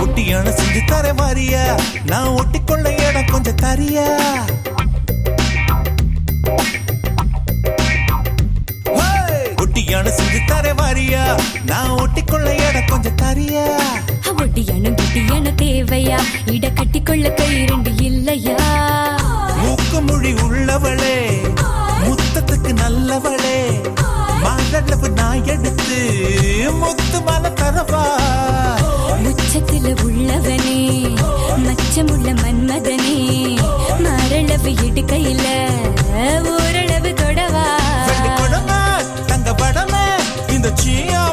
ஒட்டியான செஞ்சு தர வாரியா, நான் ஒட்டிக்கொள்ள இடம் கொஞ்சம் தரியா. ஒட்டியான செஞ்சு தர வாரியா, நான் ஒட்டிக்கொள்ள இடம் கொஞ்சம் தரியா. ஒட்டியான குட்டியான தேவையா, இட கட்டிக்கொள்ள கை இரண்டு இல்லையா. மூக்கு மொழி உள்ளவளே, முத்தத்துக்கு நல்லவளே, மாதளவு நான் எடுத்து முத்து மலை தரவா. உச்சத்துல உள்ளவனே, மச்சமுள்ள மன்மதனே, மாரளவு இடுக்கையில